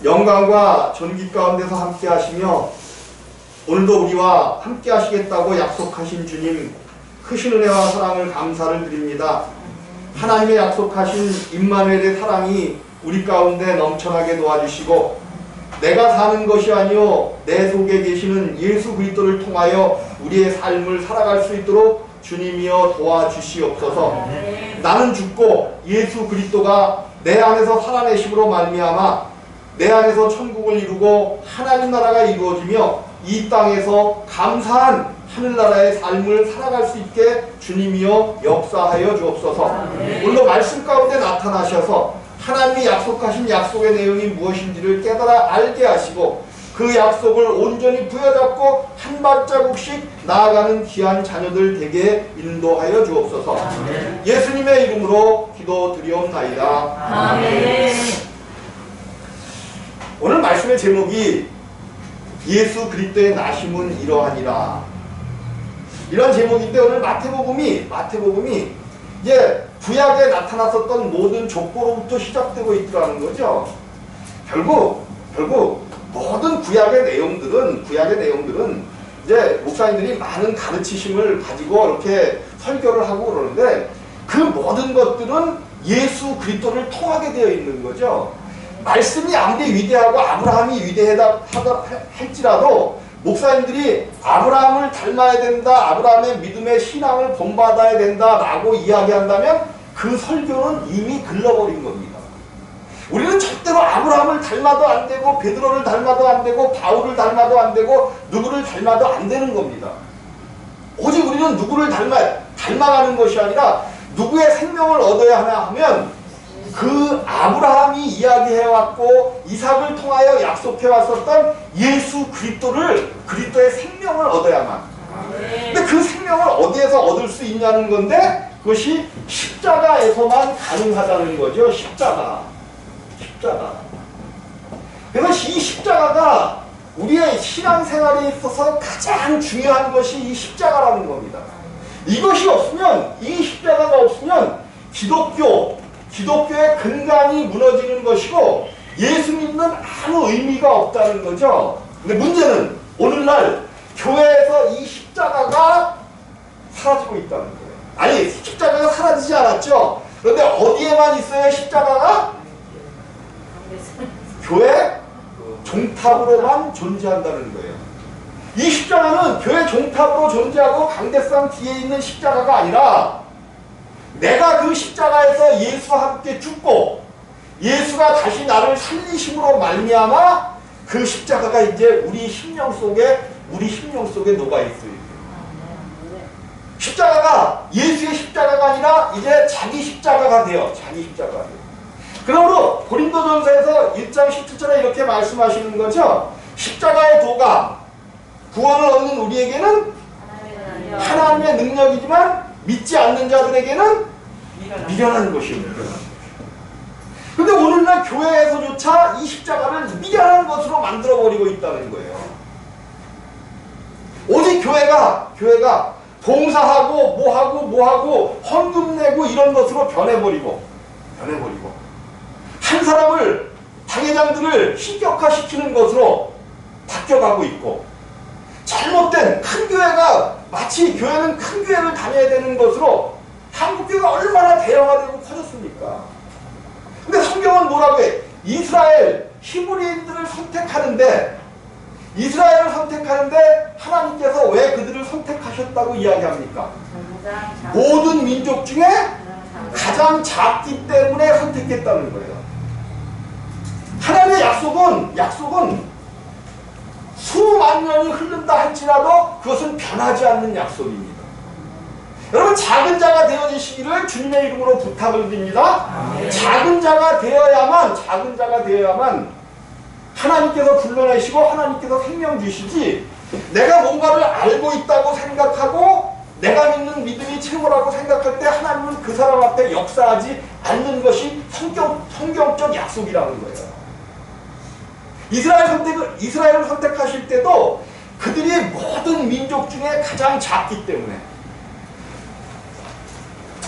영광과 존귀 가운데서 함께 하시며 오늘도 우리와 함께 하시겠다고 약속하신 주님, 크신 은혜와 사랑을 감사를 드립니다. 하나님의 약속하신 임마누엘의 사랑이 우리 가운데 넘쳐나게 도와주시고, 내가 사는 것이 아니요 내 속에 계시는 예수 그리스도를 통하여 우리의 삶을 살아갈 수 있도록 주님이여 도와주시옵소서. 나는 죽고 예수 그리스도가 내 안에서 살아내심으로 말미암아 내 안에서 천국을 이루고 하나님 나라가 이루어지며 이 땅에서 감사한 하늘나라의 삶을 살아갈 수 있게 주님이여 역사하여 주옵소서. 오늘도 말씀 가운데 나타나셔서 하나님이 약속하신 약속의 내용이 무엇인지를 깨달아 알게 하시고 그 약속을 온전히 부여잡고 한 발자국씩 나아가는 귀한 자녀들 되게 인도하여 주옵소서. 예수님의 이름으로 기도드리옵나이다. 아멘. 오늘 말씀의 제목이 예수 그리스도의 나심은 이러하니라, 이런 제목인데, 오늘 마태복음이 이제 구약에 나타났었던 모든 족보로부터 시작되고 있더라는 거죠. 결국 모든 구약의 내용들은 이제 목사님들이 많은 가르치심을 가지고 이렇게 설교를 하고 그러는데, 그 모든 것들은 예수 그리스도를 통하게 되어 있는 거죠. 말씀이 아무리 위대하고 아브라함이 위대하다 할지라도 목사님들이 아브라함을 닮아야 된다, 아브라함의 믿음의 신앙을 본받아야 된다라고 이야기한다면 그 설교는 이미 글러버린 겁니다. 우리는 절대로 아브라함을 닮아도 안 되고 베드로를 닮아도 안 되고 바울을 닮아도 안 되고 누구를 닮아도 안 되는 겁니다. 오직 우리는 누구를 닮아가는 것이 아니라 누구의 생명을 얻어야 하나 하면 그 아브라함이 이야기해왔고 이삭을 통하여 약속해왔었던 예수 그리스도의 생명을 얻어야만. 근데 그 생명을 어디에서 얻을 수 있냐는 건데, 그것이 십자가에서만 가능하다는 거죠. 십자가. 그래서 이 십자가가 우리의 신앙생활에 있어서 가장 중요한 것이 이 십자가라는 겁니다. 이것이 없으면, 이 십자가가 없으면 기독교의 근간이 무너지는 것이고 예수 믿는 아무 의미가 없다는 거죠. 근데 문제는 오늘날 교회에서 이 십자가가 사라지고 있다는 거예요. 아니, 십자가가 사라지지 않았죠. 그런데 어디에만 있어요, 십자가가? 교회 종탑으로만 존재한다는 거예요. 이 십자가는 교회 종탑으로 존재하고 강대상 뒤에 있는 십자가가 아니라, 내가 그 십자가에서 예수와 함께 죽고 예수가 다시 나를 살리심으로 말미암아 그 십자가가 이제 우리 심령 속에 녹아 있어요. 십자가가 예수의 십자가가 아니라 이제 자기 십자가가 돼요. 그러므로 고린도전서에서 1장 17절에 이렇게 말씀하시는 거죠. 십자가의 도가 구원을 얻는 우리에게는 하나님의 능력이지만 믿지 않는 자들에게는 미련한 것입니다. 근데 오늘날 교회에서조차 이 십자가를 미련한 것으로 만들어버리고 있다는 거예요. 오직 교회가 봉사하고 뭐하고 헌금 내고 이런 것으로 변해버리고 한 사람을, 당회장들을 신격화시키는 것으로 바뀌어가고 있고, 잘못된 큰 교회가 마치 교회는 큰 교회를 다녀야 되는 것으로, 한국교회가 얼마나 대형화되고 커졌습니까? 근데 성경은 뭐라고 해? 히브리인들을 선택하는데 하나님께서 왜 그들을 선택하셨다고 이야기합니까? 모든 민족 중에 가장 작기 때문에 선택했다는 거예요. 하나님의 약속은 수만 년이 흐른다 할지라도 그것은 변하지 않는 약속입니다. 여러분, 작은 자가 되어지시기를 주님의 이름으로 부탁을 드립니다. 작은 자가 되어야만 하나님께서 불러내시고 하나님께서 생명 주시지, 내가 뭔가를 알고 있다고 생각하고 내가 믿는 믿음이 최고라고 생각할 때 하나님은 그 사람 앞에 역사하지 않는 것이 성경적 약속이라는 거예요. 이스라엘을 선택하실 때도 그들이 모든 민족 중에 가장 작기 때문에.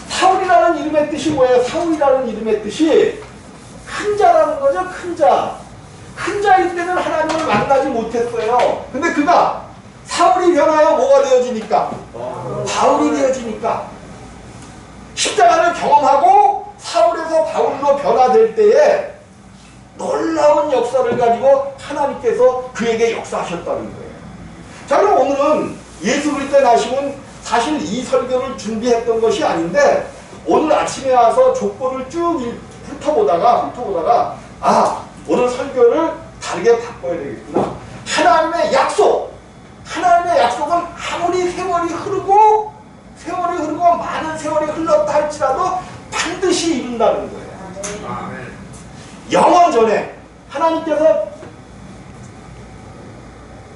사울이라는 이름의 뜻이 뭐예요? 사울이라는 이름의 뜻이 큰 자라는 거죠. 큰 자. 큰 자일 때는 하나님을 만나지 못했어요. 근데 그가 사울이 변하여 뭐가 되어지니까? 바울이 되어지니까. 십자가를 경험하고 사울에서 바울로 변화될 때에 놀라운 역사를 가지고 하나님께서 그에게 역사하셨다는 거예요. 자, 그럼 오늘은 예수 그리스도의 나심은 사실 이 설교를 준비했던 것이 아닌데 오늘 아침에 와서 족보를 쭉 훑어보다가 오늘 설교를 다르게 바꿔야 되겠구나. 하나님의 약속은 아무리 세월이 흐르고 많은 세월이 흘렀다 할지라도 반드시 이룬다는 거예요. 영원 전에 하나님께서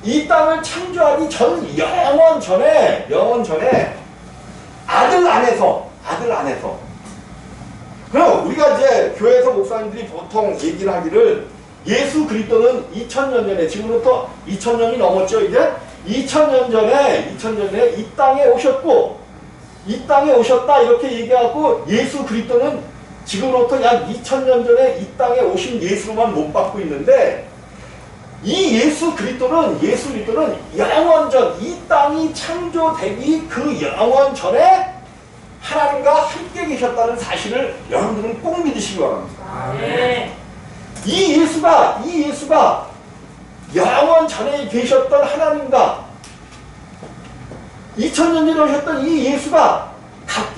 이 땅을 창조하기 전 영원 전에 아들 안에서 그럼 우리가 이제 교회에서 목사님들이 보통 얘기를 하기를 예수 그리스도는 2000년 전에, 지금부터 2000년이 넘었죠. 이제 2000년 전에 이 땅에 오셨고 이 땅에 오셨다 이렇게 얘기하고 예수 그리스도는 지금부터 약 2000년 전에 이 땅에 오신 예수로만 못 받고 있는데 이 예수 그리스도는 영원 전, 이 땅이 창조되기 그 영원 전에 하나님과 함께 계셨다는 사실을 여러분들은 꼭 믿으시기 바랍니다. 이 예수가 영원 전에 계셨던 하나님과 2000년 전에 오셨던 이 예수가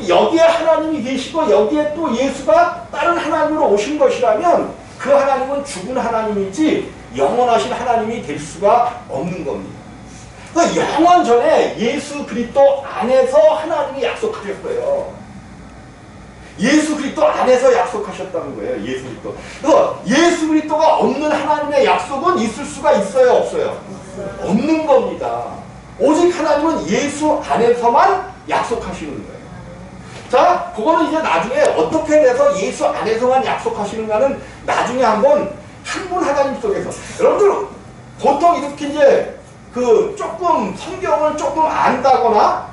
여기에 하나님이 계시고 여기에 또 예수가 다른 하나님으로 오신 것이라면 그 하나님은 죽은 하나님이지 영원하신 하나님이 될 수가 없는 겁니다. 그러니까 영원 전에 예수 그리스도 안에서 하나님이 약속하셨어요. 예수 그리스도 안에서 약속하셨다는 거예요. 예수 그리스도. 그래서 예수 그리스도가 없는 하나님의 약속은 있을 수가 있어요, 없어요? 없는 겁니다. 오직 하나님은 예수 안에서만 약속하시는 거예요. 자, 그거는 이제 나중에 어떻게 돼서 예수 안에서만 약속하시는가는 나중에 한번 한 분 하나님 속에서. 여러분들 보통 이렇게 이제 조금 성경을 조금 안다거나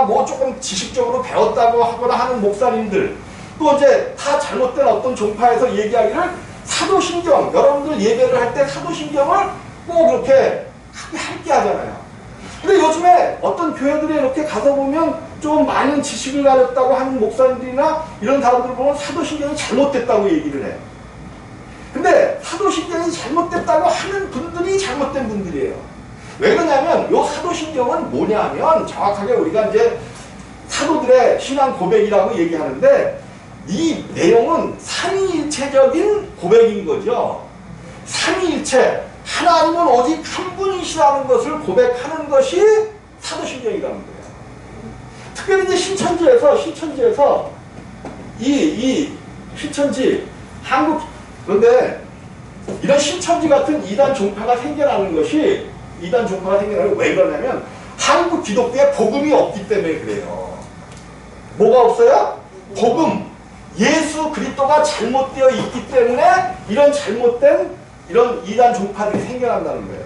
뭐 조금 지식적으로 배웠다고 하거나 하는 목사님들, 또 이제 다 잘못된 어떤 종파에서 얘기하기를 사도신경, 여러분들 예배를 할 때 사도신경을 꼭 이렇게 함께 하잖아요. 근데 요즘에 어떤 교회들에 이렇게 가서 보면 좀 많은 지식을 가졌다고 하는 목사님들이나 이런 사람들 보면 사도신경이 잘못됐다고 얘기를 해요. 근데 사도신경이 잘못됐다고 하는 분들이 잘못된 분들이에요. 왜 그러냐면 요 사도신경은 뭐냐면 정확하게 우리가 이제 사도들의 신앙 고백이라고 얘기하는데 이 내용은 삼위일체적인 고백인 거죠. 삼위일체, 하나님은 오직 한 분이시라는 것을 고백하는 것이 사도신경이라는 거예요. 특별히 이제 신천지에서 이 신천지 한국, 그런데 이런 신천지 같은 이단 종파가 생겨나는 것이 왜 그러냐면 한국 기독교에 복음이 없기 때문에 그래요. 뭐가 없어요? 복음. 예수 그리스도가 잘못되어 있기 때문에 이런 잘못된 이런 이단 종파들이 생겨난다는 거예요.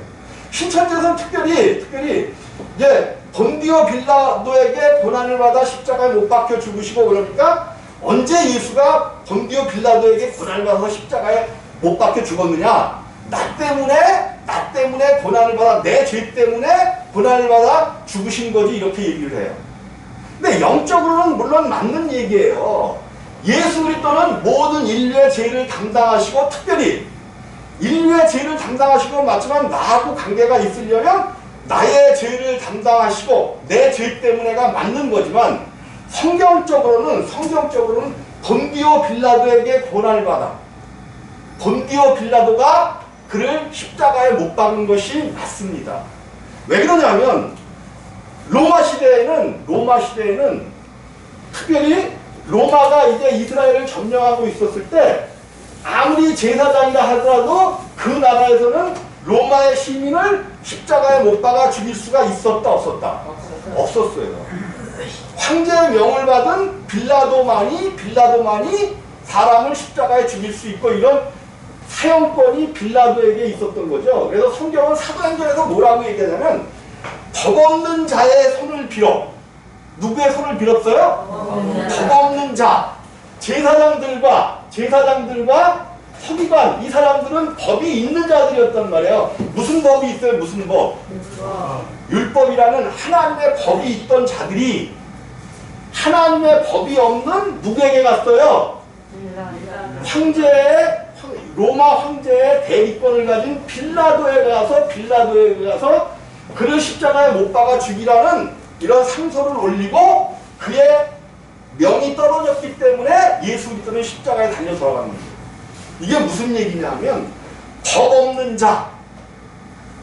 신천지에서는 특별히 이제 본디오 빌라도에게 고난을 받아 십자가에 못 박혀 죽으시고 그러니까 언제 예수가 본디오 빌라도에게 고난을 받아서 십자가에 못 박혀 죽었느냐? 나 때문에 고난을 받아, 내 죄 때문에 고난을 받아 죽으신 거지, 이렇게 얘기를 해요. 근데 영적으로는 물론 맞는 얘기예요. 예수 그리스도는 모든 인류의 죄를 담당하시고, 특별히 인류의 죄를 담당하시고 맞지만 나하고 관계가 있으려면 나의 죄를 담당하시고 내 죄 때문에가 맞는 거지만 성경적으로는 본디오 빌라도에게 고난을 받아 본디오 빌라도가 그를 십자가에 못 박은 것이 맞습니다. 왜 그러냐면 로마 시대에는 특별히 로마가 이제 이스라엘을 점령하고 있었을 때 아무리 제사장이라 하더라도 그 나라에서는 로마의 시민을 십자가에 못 박아 죽일 수가 있었다 없었다? 없었어요. 황제의 명을 받은 빌라도만이 사람을 십자가에 죽일 수 있고 이런 사형권이 빌라도에게 있었던 거죠. 그래서 성경은 사도행전에서 뭐라고 얘기하냐면 법 없는 자의 손을 빌어. 누구의 손을 빌었어요? 법 없는 자. 제사장들과 서기관 이 사람들 자들은 법이 있는 자들이었단 말이에요. 무슨 법이 있어요? 무슨 법? 율법이라는 하나님의 법이 있던 자들이 하나님의 법이 없는 누구에게 갔어요? 로마 황제의 대리권을 가진 빌라도에 가서 그를 십자가에 못 박아 죽이라는 이런 상소를 올리고 그의 명이 떨어졌기 때문에 예수 그리스도는 십자가에 달려 돌아가는 거예요. 이게 무슨 얘기냐면 법 없는 자,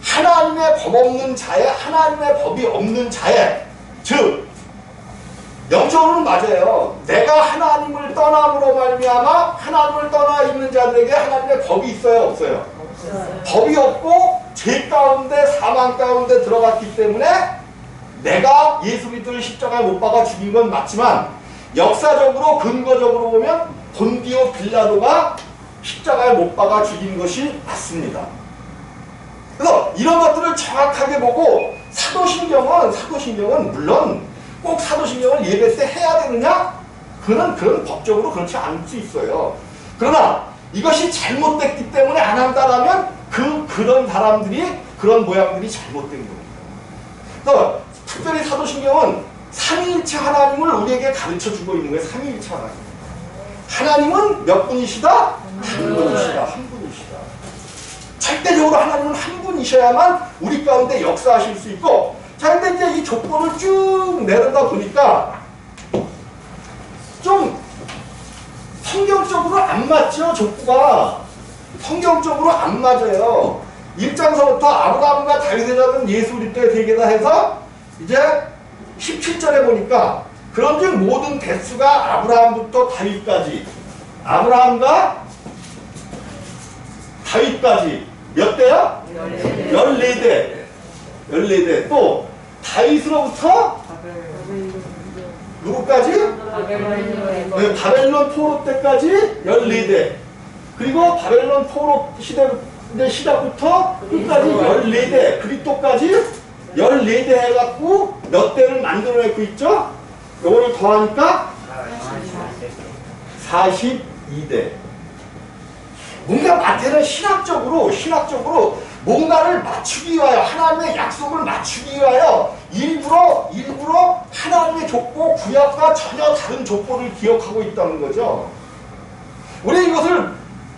하나님의 법 없는 자에 하나님의 법이 없는 자에, 즉 영적으로는 맞아요. 내가 하나님을 떠남으로 말미암아 하나님을 떠나 있는 자들에게 하나님의 법이 있어요, 없어요? 법이 없고 죄 가운데 사망 가운데 들어갔기 때문에 내가 예수 그리스도를 십자가에 못 박아 죽인 건 맞지만 역사적으로 근거적으로 보면 본디오 빌라도가 십자가에 못 박아 죽인 것이 맞습니다. 그래서 이런 것들을 정확하게 보고 사도신경은 물론 꼭 사도신경을 예배 때 해야 되느냐? 그런 법적으로 그렇지 않을 수 있어요. 그러나 이것이 잘못됐기 때문에 안 한다라면 그런 사람들이 그런 모양들이 잘못된 겁니다. 그래서 특별히 사도신경은 삼위일체 하나님을 우리에게 가르쳐주고 있는 거예요. 삼위일체 하나님. 하나님은 몇 분이시다? 한 분이시다. 절대적으로 하나님은 한 분이셔야만 우리 가운데 역사하실 수 있고, 자, 근데 이제 이 족보를 쭉 내려다 보니까 좀 성경적으로 안 맞죠, 족보가. 성경적으로 안 맞아요. 1장서부터 아브라함과 다윗의 자는 예수 그리스도의 대계다 해서 이제 17절에 보니까 그런즉 모든 대수가 아브라함부터 다윗까지, 아브라함과 다윗까지 몇 대야? 14대. 14대. 또 다윗으로부터 누구까지? 바벨론 포로 때까지 14대. 그리고 바벨론 포로 시작부터 끝까지 14대. 그리스도까지 14대 해갖고 몇 대를 만들어내고 있죠? 요거를 더하니까 42대. 뭔가 마태는 신학적으로 뭔가를 맞추기 위하여, 하나님의 약속을 맞추기 위하여 일부러 하나님의 족보, 구약과 전혀 다른 족보를 기억하고 있다는 거죠. 우리 이것을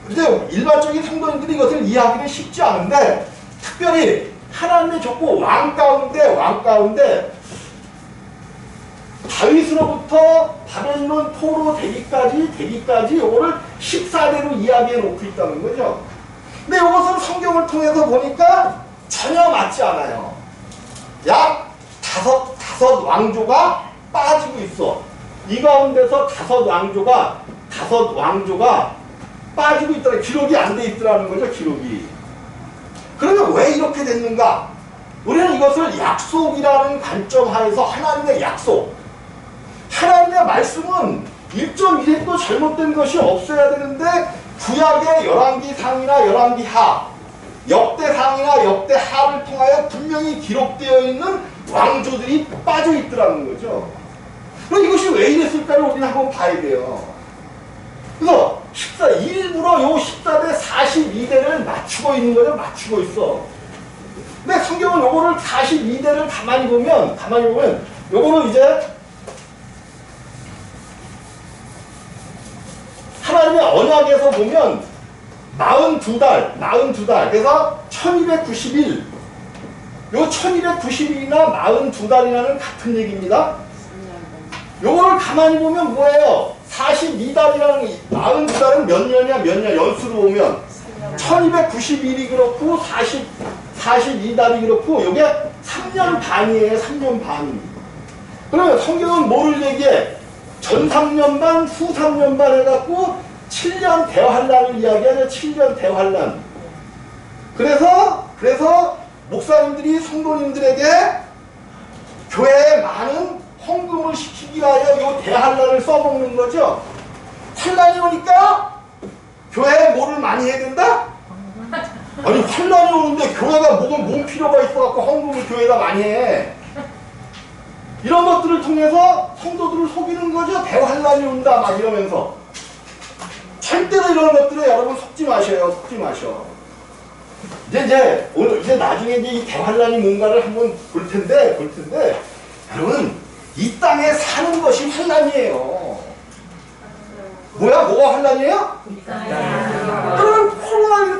이제 일반적인 성도님들이 이것을 이해하기는 쉽지 않은데, 특별히 하나님의 족보 왕 가운데 다윗으로부터 바벨론 포로 대기까지 요거를 14대로 이야기해 놓고 있다는 거죠. 근데 이것은 성경을 통해서 보니까 전혀 맞지 않아요. 약 다섯 왕조가 빠지고 있어. 이 가운데서 다섯 왕조가 빠지고 있더라. 기록이 안 돼 있더라는 거죠, 기록이. 그러면 왜 이렇게 됐는가? 우리는 이것을 약속이라는 관점 하에서 하나님의 약속, 하나님의 말씀은 1.1핵도 잘못된 것이 없어야 되는데 구약의 열왕기상이나 열왕기하, 역대상이나 역대하를 통하여 분명히 기록되어 있는 왕조들이 빠져 있더라는 거죠. 그럼 이것이 왜 이랬을까를 우리는 한번 봐야 돼요. 그래서 일부러 요 14대 42대를 맞추고 있는 거죠. 맞추고 있어. 근데 성경은 요거를 42대를 가만히 보면 요거는 이제 하나님의 언약에서 보면 42달. 그래서 1291. 요 1291이나 42달이라는 같은 얘기입니다. 요거를 가만히 보면 뭐예요? 42달이라는 42달은 몇 년이야? 연수로 보면 1291이 그렇고 42달이 그렇고 요게 3년 반이에요. 3년 반. 그러면 성경은 뭐를 얘기해? 전 3년 반, 후 3년 반 해갖고 7년 대환란을 이야기하죠. 7년 대환란. 그래서 목사님들이 성도님들에게 교회에 많은 헌금을 시키기 위하여 이 대환란을 써먹는 거죠. 환란이 오니까 교회에 뭐를 많이 해야 된다? 아니 환란이 오는데 교회가 뭔 필요가 있어갖고 헌금을 교회에다 많이 해. 이런 것들을 통해서 성도들을 속이는 거죠. 대환란이 온다 막 이러면서 절대로 이런 것들에 여러분 속지 마셔요. 속지 마셔. 이제 오늘 이제 나중에 이제 이 대환란이 뭔가를 한번 볼 텐데 여러분 이 땅에 사는 것이 환란이에요. 뭐가 환란이에요? 여러분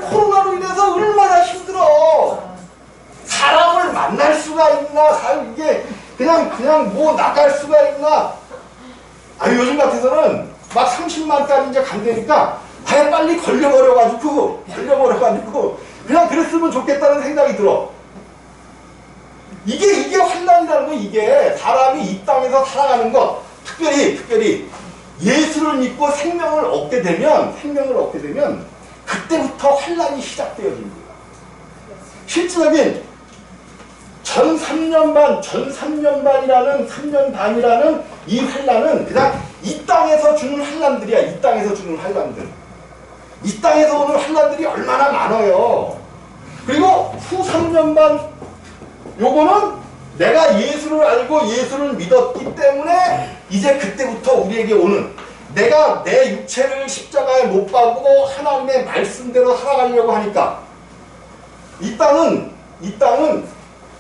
코로나로 인해서 얼마나 힘들어. 사람을 만날 수가 있나? 이게 그냥 뭐 나갈 수가 있나? 요즘 같아서는 막 30만까지 이제 간다니까 빨리 걸려버려가지고 그냥 그랬으면 좋겠다는 생각이 들어. 이게 환란이라는 거. 이게 사람이 이 땅에서 살아가는 것, 특별히 예수를 믿고 생명을 얻게 되면 그때부터 환란이 시작되어집니다. 실질적인 전 3년 반이라는 3년 반이라는 이 환란은 그냥 이 땅에서 주는 환란들이야. 이 땅에서 주는 환란들. 이 땅에서 오는 환란들이 얼마나 많아요. 그리고 후 3년 반 요거는 내가 예수를 알고 예수를 믿었기 때문에 이제 그때부터 우리에게 오는, 내가 내 육체를 십자가에 못 박고 하나님의 말씀대로 살아가려고 하니까 이 땅은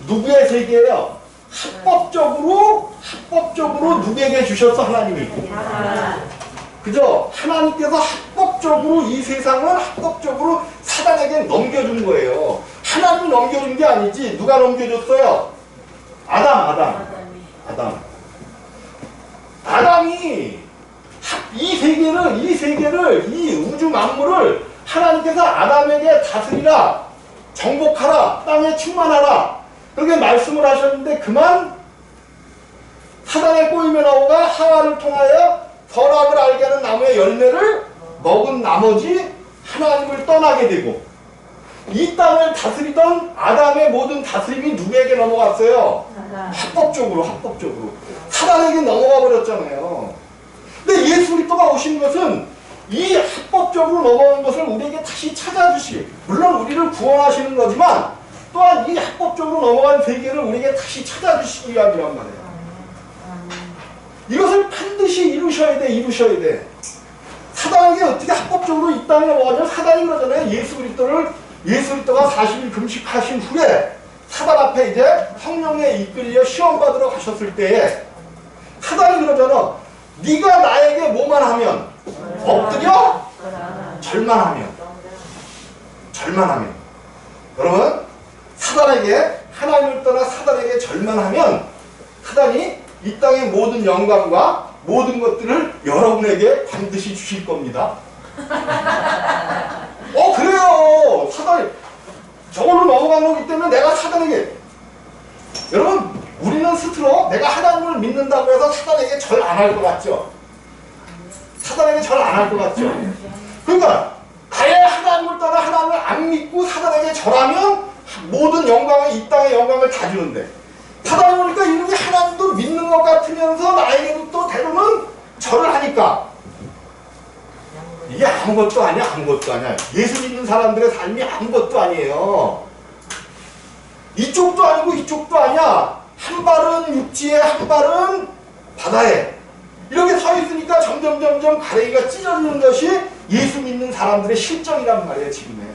누구의 세계예요? 합법적으로 누구에게 주셨어? 하나님이. 그죠? 하나님께서 합법적으로 이 세상을 합법적으로 사단에게 넘겨준 거예요. 하나님이 넘겨준 게 아니지. 누가 넘겨줬어요? 아담이 이 세계를 이 우주 만물을 하나님께서 아담에게 다스리라, 정복하라, 땅에 충만하라 그렇게 말씀을 하셨는데 그만 사단의 꼬임에 나오가 하와를 통하여 선악을 알게 하는 나무의 열매를 먹은 나머지 하나님을 떠나게 되고 이 땅을 다스리던 아담의 모든 다스림이 누구에게 넘어갔어요? 합법적으로 사단에게 넘어가 버렸잖아요. 근데 예수 그리스도가 오신 것은 이 합법적으로 넘어간 것을 우리에게 다시 찾아주시기, 물론 우리를 구원하시는 거지만 또한 이 합법적으로 넘어간 세계를 우리에게 다시 찾아주시기 위함이란 말이에요. 이것을 반드시 이루셔야 돼. 사단에게 어떻게 합법적으로 이 땅에 넘어가냐면 사단이 그러잖아요. 예수 그리스도가 40일 금식하신 후에 사단 앞에 이제 성령에 이끌려 시험 받으러 가셨을 때에 사단이 그러잖아. 네가 나에게 뭐만 하면 엎드려 절만하면. 여러분 사단에게, 하나님을 떠나 사단에게 절만하면 사단이 이 땅의 모든 영광과 모든 것들을 여러분에게 반드시 주실 겁니다. 그래요. 사단이 저걸로 넘어간 거기 때문에 내가 사단에게, 여러분 우리는 스스로 내가 하나님을 믿는다고 해서 사단에게 절 안 할 것 같죠? 그러니까 나의 하나님을 떠나 하나님을 안 믿고 사단에게 절하면 모든 영광을, 이 땅의 영광을 다 주는데 사단이 보니까 이놈이 하나님도 믿는 것 같으면서 나에게도 또 때로는 절을 하니까 이게 아무것도 아니야. 예수 믿는 사람들의 삶이 아무것도 아니에요. 이쪽도 아니고 이쪽도 아니야. 한 발은 육지에 한 발은 바다에 이렇게 서 있으니까 점점 가래기가 찢어지는 것이 예수 믿는 사람들의 실정이란 말이에요. 지금에.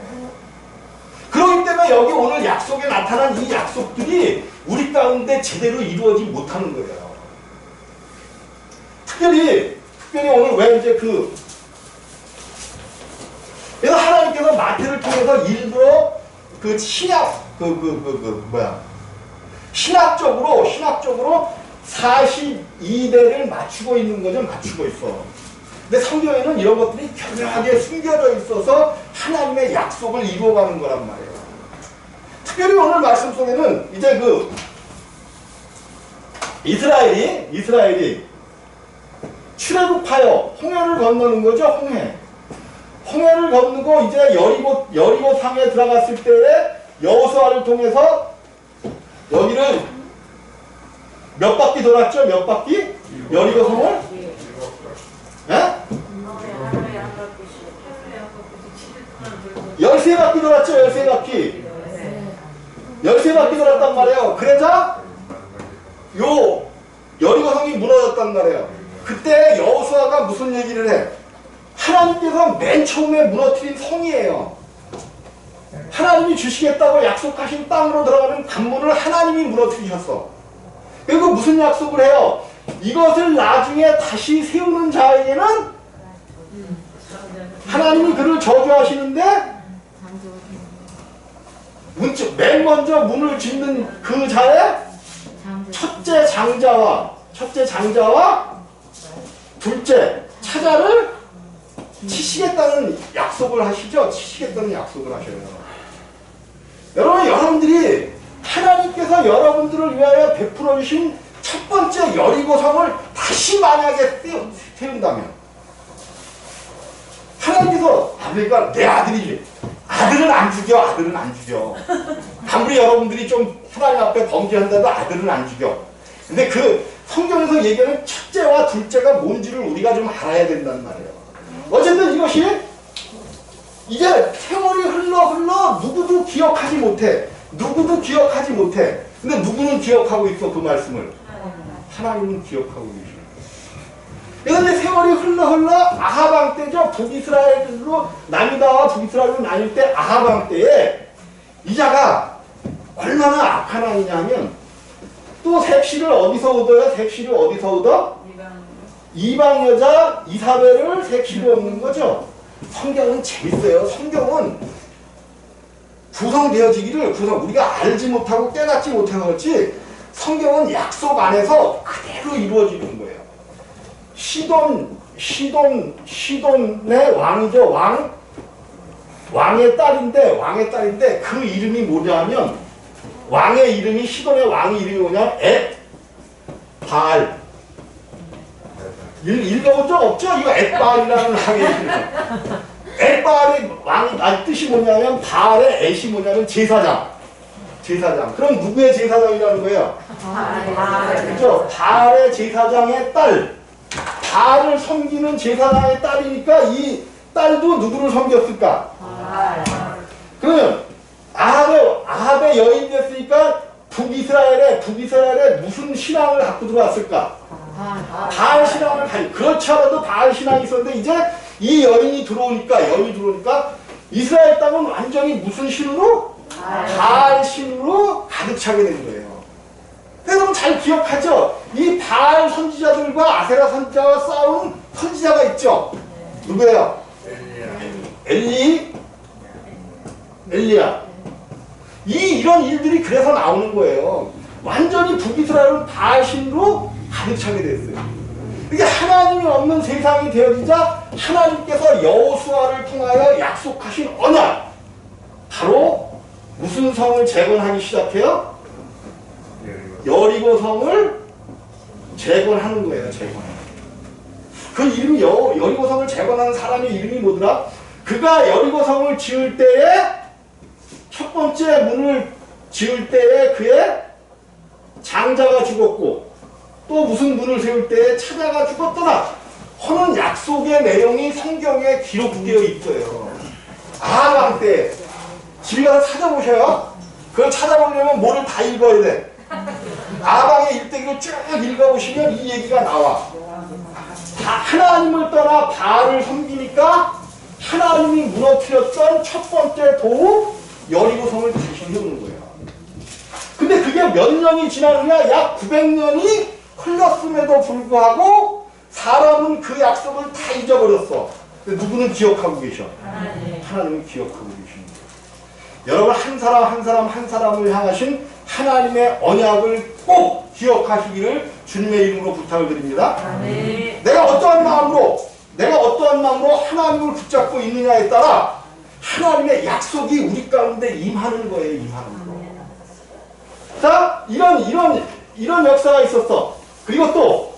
그렇기 때문에 여기 오늘 약속에 나타난 이 약속들이 우리 가운데 제대로 이루어지지 못하는 거예요. 특별히 오늘 왜 이제 그래서 하나님께서 마태를 통해서 일부러 그 신학적으로 42대를 맞추고 있는 거죠. 맞추고 있어. 근데 성경에는 이런 것들이 교묘하게 숨겨져 있어서 하나님의 약속을 이루어가는 거란 말이에요. 특별히 오늘 말씀 속에는 이제 이스라엘이 출애굽하여 홍해를 건너는 거죠. 홍해를 건너고 이제 여리고 상에 들어갔을 때에 여호수아를 통해서 여기를 몇 바퀴 돌았죠? 몇 바퀴? 여리고 성을? 예? 13바퀴 돌았죠? 13바퀴. 13바퀴 돌았단 말이에요. 그러자 여리고 성이 무너졌단 말이에요. 그때 여호수아가 무슨 얘기를 해? 하나님께서 맨 처음에 무너뜨린 성이에요. 하나님이 주시겠다고 약속하신 땅으로 들어가는 관문을 하나님이 무너뜨리셨어. 그리고 무슨 약속을 해요? 이것을 나중에 다시 세우는 자에게는 하나님이 그를 저주하시는데 맨 먼저 문을 짓는 그 자의 첫째 장자와 둘째 차자를 치시겠다는 약속을 하시죠. 치시겠다는 약속을 하셔요. 여러분들이 하나님께서 여러분들을 위하여 베풀어 주신 첫 번째 여리고성을 다시 만약에 세운다면 하나님께서 그러니까 내 아들이지. 아들은 안 죽여. 아무리 여러분들이 좀 하나님 앞에 범죄한다도 아들은 안 죽여. 근데 그 성경에서 얘기하는 첫째와 둘째가 뭔지를 우리가 좀 알아야 된단 말이에요. 어쨌든 이것이 이제 세월이 흘러 누구도 기억하지 못해. 근데 누구는 기억하고 있어 그 말씀을? 하나님은 기억하고 계셔. 그런데 세월이 흘러 아합 왕 때죠. 북이스라엘로 남유다와 북이스라엘로 나뉠 때 아합 왕 때에 이 자가 얼마나 악한 왕이냐면 또 색시를 어디서 얻어요? 색시를 어디서 얻어? 이방 여자 이사벨을 색시로 얻는 거죠. 성경은 재밌어요. 성경은 구성되어지기를 우리가 알지 못하고 깨닫지 못해서 그렇지 성경은 약속 안에서 그대로 이루어지는 거예요. 시돈의 왕이죠. 왕의 딸인데 그 이름이 뭐냐면 왕의 이름이 시돈의 왕의 이름이 뭐냐? 엣바알. 읽어본 적 없죠? 이거 엣바알이라는 왕의 이름. 엣바알의 왕 뜻이 뭐냐면 바알의 엣이 뭐냐면 제사장. 그럼 누구의 제사장이라는 거예요? 그렇죠? 바알의 제사장의 딸. 바알을 섬기는 제사장의 딸이니까 이 딸도 누구를 섬겼을까? 그러면 아합의 여인 됐으니까 북이스라엘에 무슨 신앙을 갖고 들어왔을까? 바알 신앙을 그렇지 않아도 바알 신앙이 있었는데 이제 이 여인이 들어오니까 이스라엘 땅은 완전히 무슨 신으로? 바알 신으로 가득 차게 된 거예요. 여러분 잘 기억하죠? 이 바알 선지자들과 아세라 선지자와 싸운 선지자가 있죠? 누구예요? 엘리야. 이런 일들이 그래서 나오는 거예요. 완전히 북이스라엘은 바알 신으로 가득 차게 됐어요. 이게 하나님이 없는 세상이 되어지자 하나님께서 여호수아를 통하여 약속하신 언약, 바로 무슨 성을 재건하기 시작해요? 여리고성을 재건하는 거예요. 그 이름이 여리고성을 재건하는 사람의 이름이 뭐더라? 그가 여리고성을 지을 때에 첫 번째 문을 지을 때에 그의 장자가 죽었고 또 무슨 문을 세울 때에 차자가 죽었더라 하는 약속의 내용이 성경에 기록되어 있어요. 아합 왕 때 집에 가서 찾아보셔요. 그걸 찾아보려면 뭐를 다 읽어야 돼. 아합 왕의 일대기를 쭉 읽어보시면 이 얘기가 나와. 하나님을 떠나 바알을 섬기니까 하나님이 무너뜨렸던 첫 번째 도읍 여리고성을 다시 세우는 거예요. 근데 그게 몇 년이 지나느냐? 약 900년이 흘렀음에도 불구하고 사람은 그 약속을 다 잊어버렸어. 근데 누구는 기억하고 계셔? 하나님은 기억하고 계십니다. 여러분 한 사람을 향하신 하나님의 언약을 꼭 기억하시기를 주님의 이름으로 부탁을 드립니다. 내가 어떠한 마음으로 하나님을 붙잡고 있느냐에 따라 하나님의 약속이 우리 가운데 임하는 거예요. 자, 이런 역사가 있었어. 그리고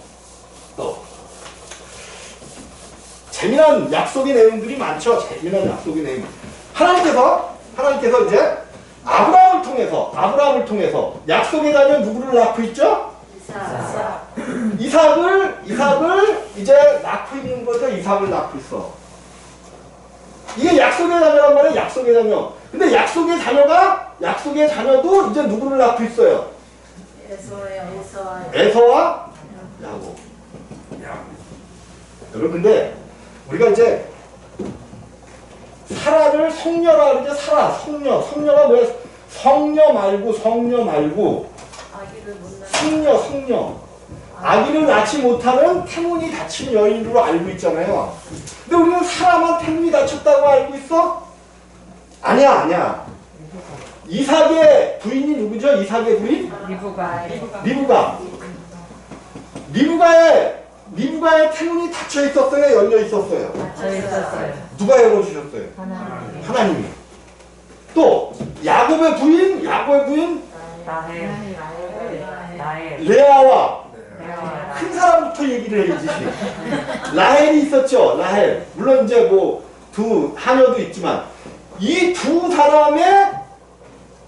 또 재미난 약속의 내용들이 많죠. 하나님께서 이제 아브라함을 통해서 약속의 자녀 누구를 낳고 있죠? 이삭을 이제 낳고 있는 거죠. 이삭을 낳고 있어. 이게 약속의 자녀란 말이에요. 약속의 자녀. 근데 약속의 자녀도 이제 누구를 낳고 있어요? 에서와 야곱. 여러분 근데 우리가 이제 사라를 성녀라 그러죠. 사라, 성녀. 성녀가 뭐야? 성녀 말고 성녀. 아기를 낳지 못하는 태문이 닫힌 여인으로 알고 있잖아요. 근데 우리는 사라만 태문이 닫혔다고 알고 있어? 아니야. 이삭의 부인이 누구죠? 이삭의 부인? 리브가의 태문이 닫혀 있었어요? 열려 있었어요? 닫혀 있었어요. 누가 열어주셨어요? 하나님이. 또 야곱의 부인 레아와 큰 사람부터 얘기를 해야지. 라헬이 있었죠. 라헬. 물론 이제 뭐 두 하녀도 있지만 이 두 사람의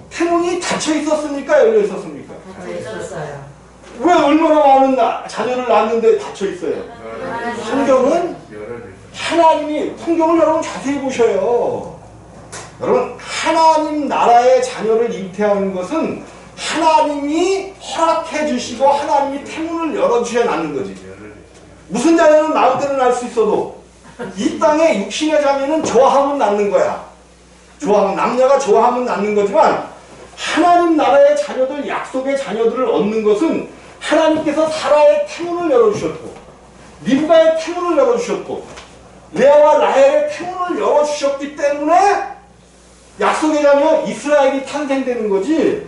태문이 닫혀 있었습니까? 열려 있었습니까? 닫혀 있었어요. 왜 얼마나 많은 자녀를 낳았는데 닫혀 있어요? 성경은 성경을 여러분 자세히 보셔요. 여러분 하나님 나라의 자녀를 잉태하는 것은 하나님이 허락해 주시고 하나님이 태문을 열어주셔야 낳는 거지. 무슨 자녀는 낳을 때는 낳을 수 있어도 이 땅에 육신의 자녀는 좋아하면 낳는 거야. 남녀가 좋아하면 낳는 거지만 하나님 나라의 자녀들, 약속의 자녀들을 얻는 것은 하나님께서 사라의 태문을 열어주셨고 리브가의 태문을 열어주셨고 레아와 라헬의 태문을 열어주셨기 때문에 약속의 자녀 이스라엘이 탄생되는 거지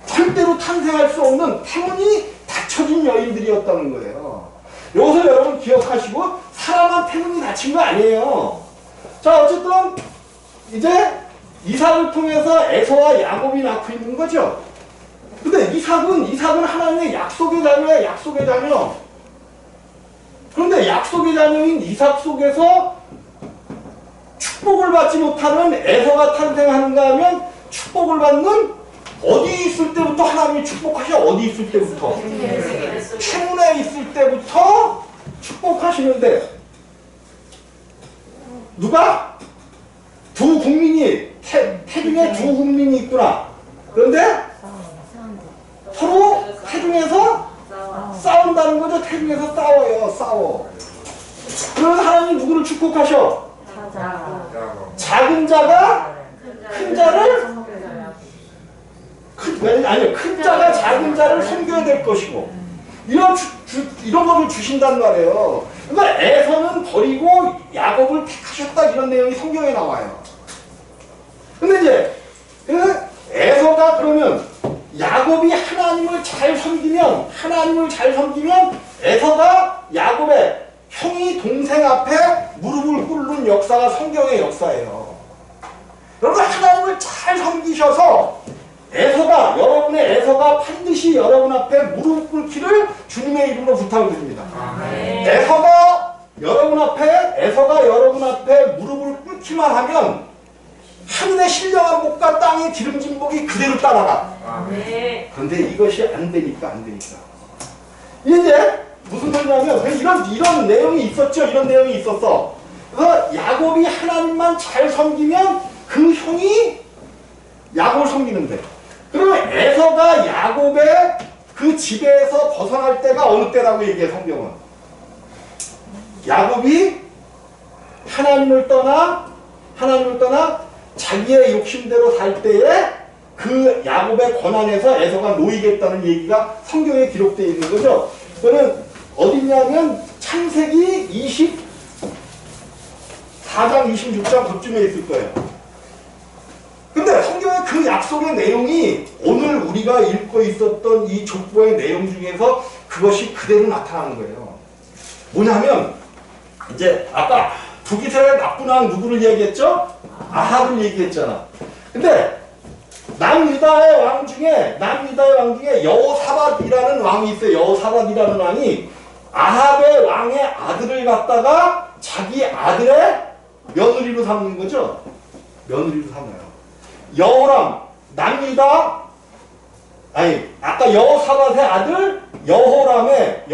절대로 탄생할 수 없는 태문이 닫혀진 여인들이었다는 거예요. 여기서 여러분 기억하시고 사람한 태문이 닫힌 거 아니에요. 자 어쨌든 이제 이삭을 통해서 에서와 야곱이 낳고 있는 거죠. 근데 이삭은 하나님의 약속의 자녀야. 약속의 자녀. 그런데 약속의 자녀인 이삭 속에서 축복을 받지 못하는 에서가 탄생하는가 하면 축복을 받는 어디 있을 때부터 하나님이 축복하셔? 어디 있을 때부터? 태문에 있을 때부터 축복하시는데 누가? 두 국민이 태중에 두 국민이 있구나. 그런데 서로 태중에서 싸운다는 거죠. 태중에서 싸워. 그래서 하나님이 누구를 축복하셔? 작은 자가 큰 자를 큰 자가 작은 자를 섬겨야 될 것이고 이런 것을 주신단 말이에요. 그러니까 에서는 버리고 야곱을 택하셨다 이런 내용이 성경에 나와요. 근데 이제 에서가 그러면 야곱이 하나님을 잘 섬기면 에서가 야곱의 형이 동생 앞에 무릎을 꿇는 역사가 성경의 역사예요. 여러분 하나님을 잘 섬기셔서 여러분의 에서가 반드시 여러분 앞에 무릎 꿇기를 주님의 이름으로 부탁을 드립니다. 에서가 여러분 앞에 무릎을 꿇기만 하면 하늘의 신령한 복과 땅의 기름진 복이 그대로 따라가. 그런데 이것이 안 되니까. 이제 무슨 소리냐면 이런 내용이 있었죠. 이런 내용이 있었어. 그래서 야곱이 하나님만 잘 섬기면 그 형이 야곱을 섬기는데 그러면 에서가 야곱의 그 지배에서 벗어날 때가 어느 때라고 얘기해 성경은? 야곱이 하나님을 떠나 자기의 욕심대로 살 때에 그 야곱의 권한에서 에서가 놓이겠다는 얘기가 성경에 기록되어 있는 거죠. 그거는 어디냐면 창세기 24장 26장 그쯤에 있을 거예요. 근데 성경의 그 약속의 내용이 오늘 우리가 읽고 있었던 이 족보의 내용 중에서 그것이 그대로 나타나는 거예요. 뭐냐면 이제 아까 북이스라엘 나쁜 왕 누구를 얘기했죠? 아합을 얘기했잖아. 근데 남유다의 왕 중에 여호사밧이라는 왕이 있어요. 여호사밧이라는 왕이 아합의 왕의 아들을 갖다가 자기 아들의 며느리로 삼는 거죠. 며느리로 삼아요. 여호람, 남유다, 아까 여호사밧의 아들 여호람의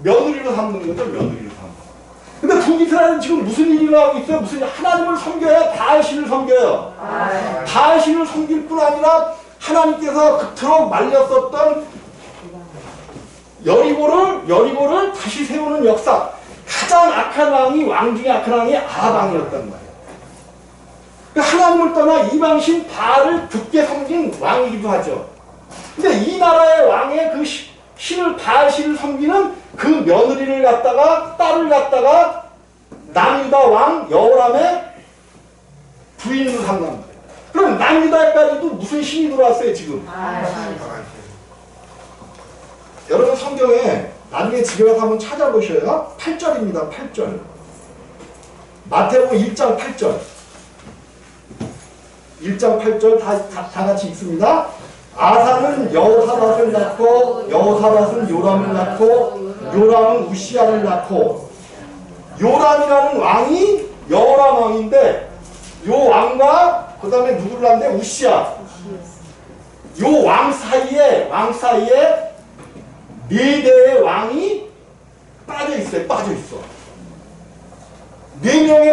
며느리로 삼는 거죠. 며느리로 삼는. 근데 북이스라엘은 지금 무슨 일을 하고 있어요? 하나님을 섬겨요? 바알신을 섬겨요? 바알신을 섬길 뿐 아니라 하나님께서 그토록 말렸었던 여리고를 다시 세우는 역사. 가장 악한 왕이 왕 중에 악한 왕이 아합왕이었단 말이에요. 하나님을 떠나 이방신 바알을 굳게 섬긴 왕이기도 하죠. 근데 이 나라의 왕의 그 신을 바알 신을 섬기는 그 며느리를 갖다가 딸을 갖다가 남유다 왕 여호람의 부인으로 삼는 거예요. 그럼 남유다까지도 무슨 신이 들어왔어요 지금? 여러분 성경에 나중에 집에 가서 한번 찾아보셔요. 8절입니다. 8절. 마태복음 1장 8절. 1장 8절 다 같이 읽습니다. 아사는 여호사밧을 낳고 여호사밧은 요람을 낳고 요람은 우시야를 낳고 요람이라는 왕이 여호람 왕인데 요 왕과 그 다음에 누구를 낳는데 우시야 요 왕 사이에 네 대의 왕이 빠져 있어요. 빠져 있어. 네 명의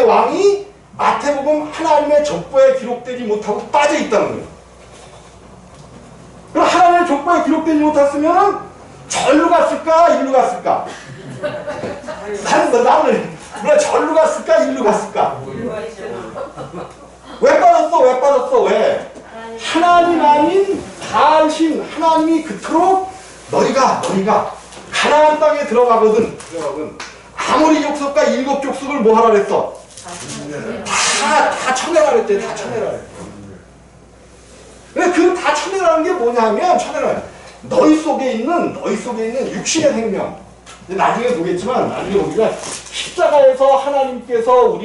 왕이 마태복음 하나님의 족보에 기록되지 못하고 빠져 있다는 거예요. 그럼 하나님의 족보에 기록되지 못했으면 절로 갔을까? 일로 갔을까? 나는 왜 절로 갔을까? 일로 갔을까? 왜 빠졌어? 왜? 하나님 아닌 바알신 하나님이 그토록 너희가 가나안 땅에 들어가거든. 아무리 족속과 7족속을 뭐 하라 그랬어? 다 쳐내라 그랬대. 다 쳐내라 그랬대. 그 다 쳐내라는 게 뭐냐면 너희 속에 있는 육신의 생명. 나중에 보겠지만 나중에 우리가 십자가에서 하나님께서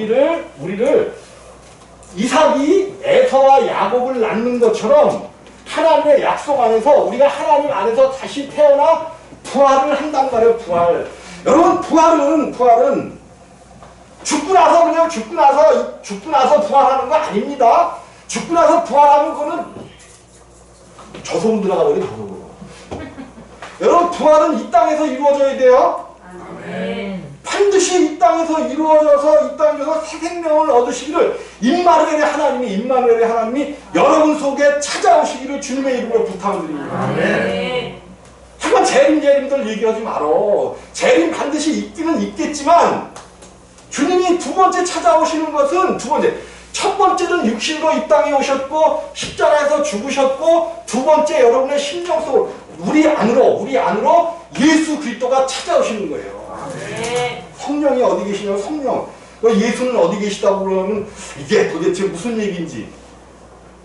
우리를 이삭이 에서와 야곱을 낳는 것처럼 하나님의 약속 안에서 우리가 하나님 안에서 다시 태어나 부활을 한단 말이에요. 부활. 여러분 부활은 죽고 나서 부활하는 거 아닙니다. 죽고 나서 부활하는 거는 저속으로 들어가 버려. 저속으로. 여러분 부활은 이 땅에서 이루어져야 돼요. 반드시 이 땅에서 이루어져서 이 땅에서 새 생명을 얻으시기를 임마누엘의 하나님이 여러분 속에 찾아오시기를 주님의 이름으로 부탁을 드립니다. 정말 재림들 얘기하지 말어. 재림 반드시 있기는 있겠지만 주님이 두 번째 찾아오시는 것은 첫 번째는 육신으로 이 땅에 오셨고 십자가에서 죽으셨고 두 번째 여러분의 심령 속으로 우리 안으로 예수 그리스도가 찾아오시는 거예요. 성령이 어디 계시냐고 성령. 예수는 어디 계시다고 그러면 이게 도대체 무슨 얘기인지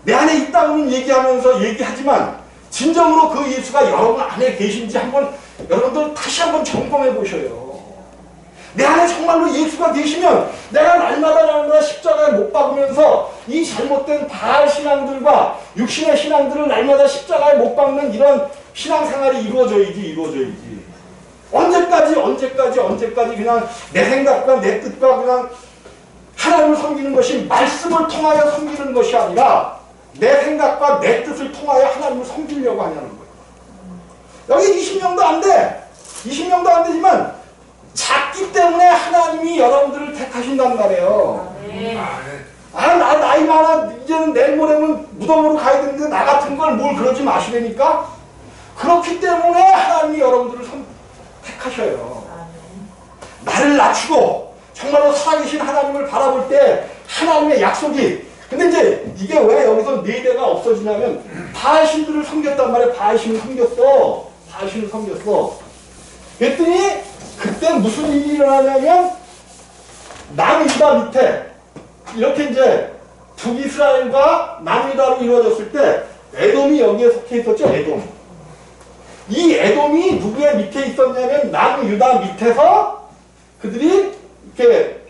내 안에 있다고는 얘기하지만 진정으로 그 예수가 여러분 안에 계신지 여러분들 다시 한번 점검해 보셔요. 내 안에 정말로 예수가 계시면 내가 날마다 십자가에 못 박으면서 이 잘못된 바알 신앙들과 육신의 신앙들을 날마다 십자가에 못 박는 이런 신앙생활이 이루어져야지. 언제까지 그냥 내 생각과 내 뜻과 그냥 하나님을 섬기는 것이 말씀을 통하여 섬기는 것이 아니라 내 생각과 내 뜻을 통하여 하나님을 섬기려고 하냐는 거예요. 여기 20명도 안 되지만 작기 때문에 하나님이 여러분들을 택하신단 말이에요. 나 나이 많아 이제는 내일 모레면 무덤으로 가야 되는데 나 같은 걸 뭘 그러지 마시라니까. 그렇기 때문에 하나님이 여러분들을 택하셔요. 나를 낮추고 정말로 살아계신 하나님을 바라볼 때 하나님의 약속이 근데 이제 이게 왜 여기서 네 대가 없어지냐면 바알신들을 섬겼단 말이에요. 바알신을 섬겼어. 그랬더니 그때 무슨 일이 일어나냐면 남유다 밑에 이렇게 이제 북이스라엘과 남유다로 이루어졌을 때 에돔이 여기에 속해 있었죠. 이 에돔이 누구의 밑에 있었냐면 남유다 밑에서 그들이 이렇게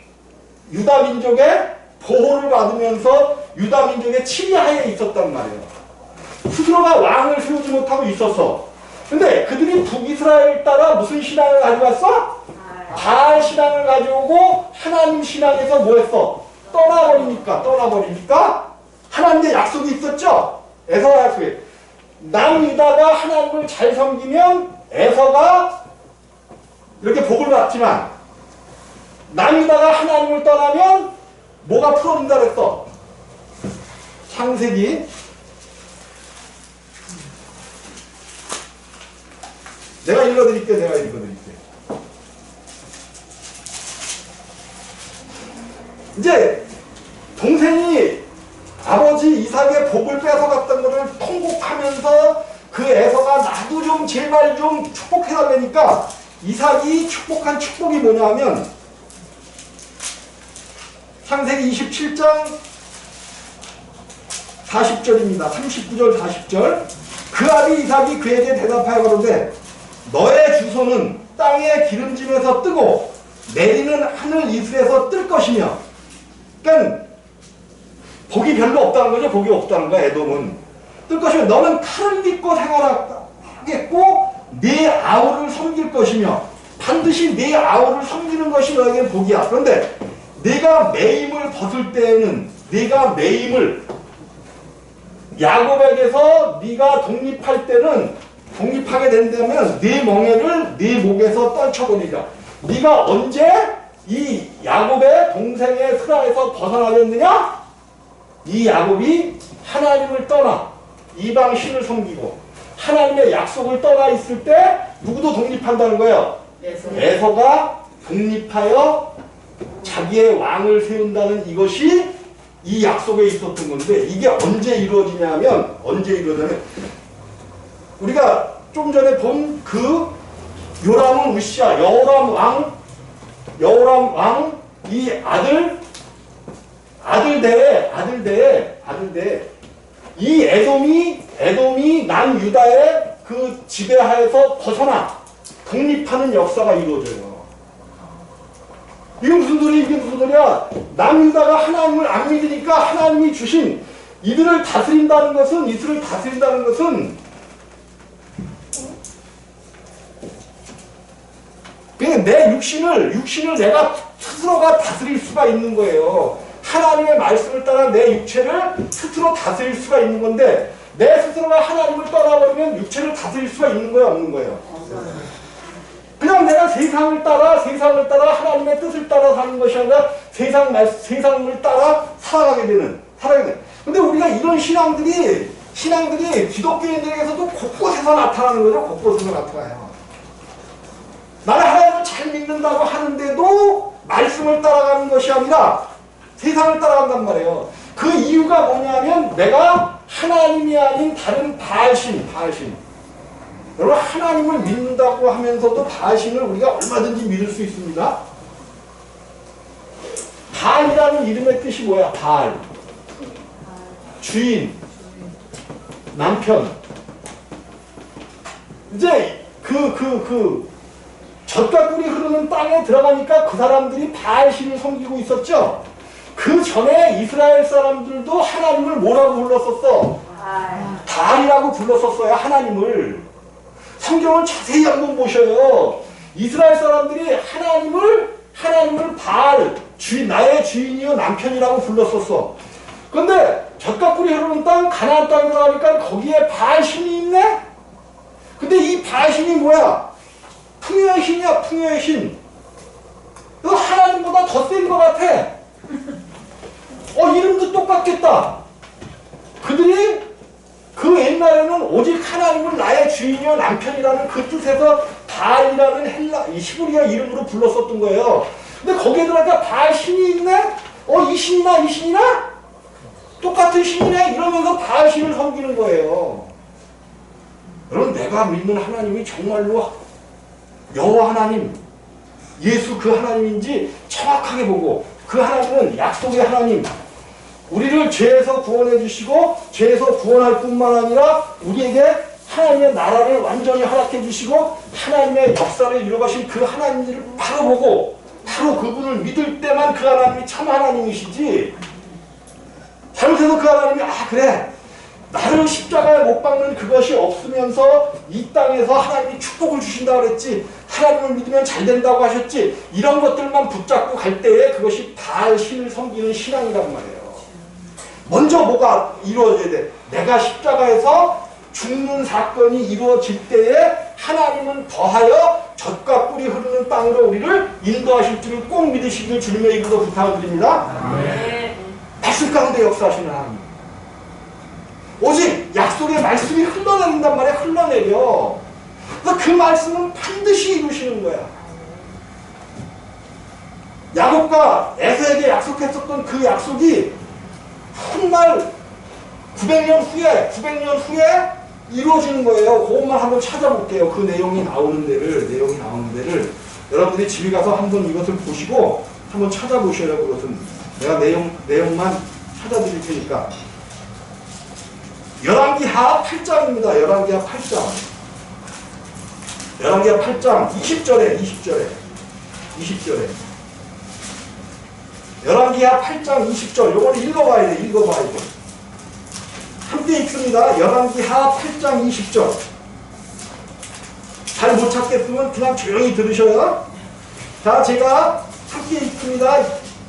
유다 민족의 보호를 받으면서 유다 민족의 치리하에 있었단 말이에요. 스스로가 왕을 세우지 못하고 있었어. 근데 그들이 북이스라엘 따라 무슨 신앙을 가져왔어? 바알 신앙을 가져오고 하나님 신앙에서 뭐 했어? 떠나버리니까 하나님의 약속이 있었죠? 에서와 약속이. 남유다가 하나님을 잘 섬기면 에서가 이렇게 복을 받지만 남유다가 하나님을 떠나면 뭐가 풀어진다 그랬어? 창세기 내가 읽어드릴게. 이제 동생이 아버지 이삭의 복을 뺏어갔던 것을 통곡하면서 그 에서가 나도 좀 제발 좀 축복해달라니까 이삭이 축복한 축복이 뭐냐면 창세기 27장 40절입니다. 39절 40절. 그 아비 이삭이 그에게 대답하여 가로되 너의 주소는 땅의 기름짐에서 뜨고 내리는 하늘 이슬에서 뜰 것이며, 그러니까 복이 별로 없다는 거죠. 복이 없다는 거야. 에돔은 뜰 것이며 너는 칼을 믿고 생활하겠고 네 아우를 섬길 것이며 반드시 네 아우를 섬기는 것이 너에게 복이야. 그런데 네가 매임을 벗을 때에는 네가 매임을 야곱에게서 네가 독립할 때는 독립하게 된다면 네 멍에를 네 목에서 떨쳐버리라. 네가 언제 이 야곱의 동생의 수라에서 벗어나겠느냐? 이 야곱이 하나님을 떠나 이방 신을 섬기고 하나님의 약속을 떠나 있을 때 누구도 독립한다는 거예요. 에서가 독립하여 자기의 왕을 세운다는 이것이 이 약속에 있었던 건데, 이게 언제 이루어지냐면 우리가 좀 전에 본 그 요람은 우시아 여호람 왕 이 아들 대에 이 에돔이 남유다의 그 지배하에서 벗어나 독립하는 역사가 이루어져요. 이게 무슨 소리야? 남유다가 하나님을 안 믿으니까 하나님이 주신 이스를 다스린다는 것은 그냥 내 육신을 내가 스스로가 다스릴 수가 있는 거예요. 하나님의 말씀을 따라 내 육체를 스스로 다스릴 수가 있는 건데, 내 스스로가 하나님을 떠나버리면 육체를 다스릴 수가 있는 거예요, 없는 거예요? 그냥 내가 세상을 따라 하나님의 뜻을 따라 사는 것이 아니라 세상을 따라 살아가게 되는. 근데 우리가 이런 신앙들이 기독교인들에게서도 곳곳에서 나타나는 거죠. 곳곳에서 나타나요. 나는 하나님을 잘 믿는다고 하는데도 말씀을 따라가는 것이 아니라 세상을 따라간단 말이에요. 그 이유가 뭐냐면 내가 하나님이 아닌 다른 바알신. 여러분, 하나님을 믿는다고 하면서도 바알신을 우리가 얼마든지 믿을 수 있습니다. 바알이라는 이름의 뜻이 뭐야? 바알. 주인, 남편. 이제 젖과 꿀이 흐르는 땅에 들어가니까 그 사람들이 바알신을 섬기고 있었죠. 그 전에 이스라엘 사람들도 하나님을 뭐라고 불렀었어? 바알이라고 불렀었어요. 하나님을. 성경을 자세히 한번 보셔요. 이스라엘 사람들이 하나님을 바알, 나의 주인이요 남편이라고 불렀었어. 그런데 젖과 꿀이 흐르는 땅, 가나안 땅에 들어가니까 거기에 바알신이 있네? 근데 이 바알신이 뭐야? 풍요의 신이야, 풍요의 신. 너 하나님보다 더 센 것 같아. 이름도 똑같겠다. 그들이 그 옛날에는 오직 하나님을 나의 주인이요 남편이라는 그 뜻에서 바알이라는 이 히브리어 이름으로 불렀었던 거예요. 근데 거기에 들어가니까 바알 신이 있네? 이 신이나? 똑같은 신이네? 이러면서 바알 신을 섬기는 거예요. 여러분, 내가 믿는 하나님이 정말로 여호와 하나님, 예수 그 하나님인지 정확하게 보고, 그 하나님은 약속의 하나님, 우리를 죄에서 구원해 주시고 죄에서 구원할 뿐만 아니라 우리에게 하나님의 나라를 완전히 허락해 주시고 하나님의 역사를 이루어가신 그 하나님을 바로 보고 바로 그분을 믿을 때만 그 하나님이 참 하나님이시지, 잘못해서 그 하나님이 그래 나를 십자가에 못 박는 그것이 없으면서 이 땅에서 하나님이 축복을 주신다고 그랬지, 하나님을 믿으면 잘 된다고 하셨지, 이런 것들만 붙잡고 갈 때에 그것이 바알 신을 섬기는 신앙이란 말이에요. 먼저 뭐가 이루어져야 돼? 내가 십자가에서 죽는 사건이 이루어질 때에 하나님은 더하여 젖과 꿀이 흐르는 땅으로 우리를 인도하실 줄을 꼭 믿으시길 주님의 이름으로 부탁을 드립니다. 말씀 가운데 역사하시는 하나님, 오직 약속의 말씀이 흘러내린단 말이야. 흘러내려. 그래서 그 말씀은 반드시 이루시는 거야. 야곱과 에서에게 약속했었던 그 약속이 훗날 900년 후에 이루어지는 거예요. 그것만 한번 찾아볼게요. 그 내용이 나오는 데를 여러분들이 집에 가서 한번 이것을 보시고 한번 찾아보셔요. 그것은 내가 내용만 찾아드릴 테니까. 열왕기하 8장입니다. 열왕기하 8장 20절에 열왕기하 8장 20절 요거는 읽어봐야 돼. 함께 읽습니다. 열왕기하 8장 20절. 잘 못 찾겠으면 그냥 조용히 들으셔요. 자, 제가 함께 읽습니다.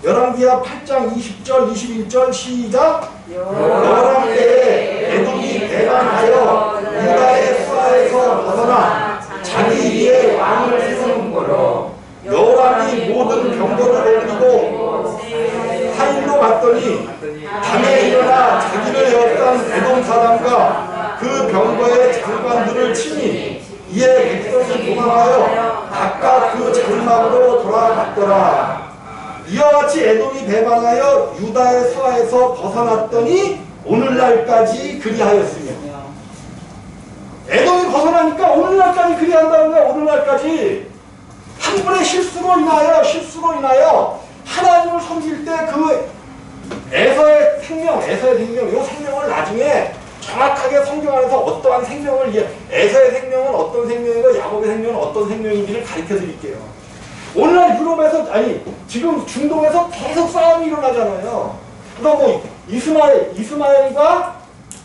열왕기하 8장 20절 21절 시작. 여호람 때에 에돔이 대강하여 유다의 수하에서 벗어나 자기 위에 왕을 세우므로 여호람이 모든 병거를 올리고 하인로 갔더니 밤에 일어나 자기를 에워싼 에돔 사람과 그 병거의 장관들을 치니 이에 백성이 도망하여 각각 그 장막으로 돌아갔더라. 이와 같이 에돔이 배반하여 유다의 서하에서 벗어났더니 오늘날까지 그리하였으며. 에돔이 벗어나니까 오늘날까지 그리한다는 거야. 오늘날까지 한 분의 실수로 인하여 하나님을 섬길 때 그 에서의 생명, 이 생명을 나중에 정확하게 성경 안에서 어떠한 생명을 에서의 생명은 어떤 생명이고 야곱의 생명은 어떤 생명인지를 가르쳐 드릴게요. 오늘날 유럽에서 지금 중동에서 계속 싸움이 일어나잖아요. 그럼 뭐 이스마엘과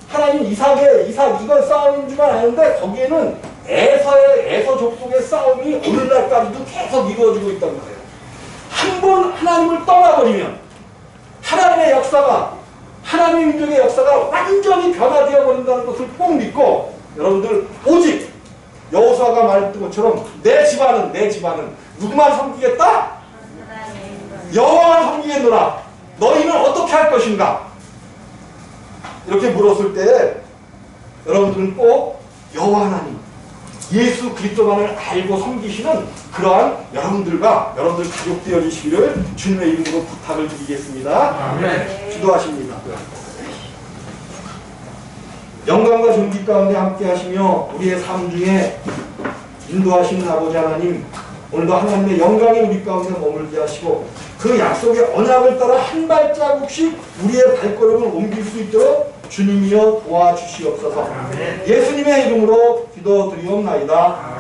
하나님 이삭 이건 싸움인 줄만 아는데 거기에는 에서 족속의 싸움이 오늘날까지도 계속 이루어지고 있단 말이에요. 한 번 하나님을 떠나버리면 하나님의 민족의 역사가 완전히 변화되어 버린다는 것을 꼭 믿고 여러분들 오직 여호수아가 말했던 것처럼 내 집안은 누구만 섬기겠다? 여호와만 섬기겠노라. 너희는 어떻게 할 것인가? 이렇게 물었을 때 여러분들은 꼭 여호와 하나님 예수 그리스도만을 알고 섬기시는 그러한 여러분들 가족 되어주시기를 주님의 이름으로 부탁을 드리겠습니다. 아멘. 기도하십니다. 영광과 존귀 가운데 함께 하시며 우리의 삶 중에 인도하시는 아버지 하나님, 오늘도 하나님의 영광이 우리 가운데 머물게 하시고 그 약속의 언약을 따라 한 발자국씩 우리의 발걸음을 옮길 수 있도록 주님이여 도와주시옵소서. 예수님의 이름으로 기도드리옵나이다.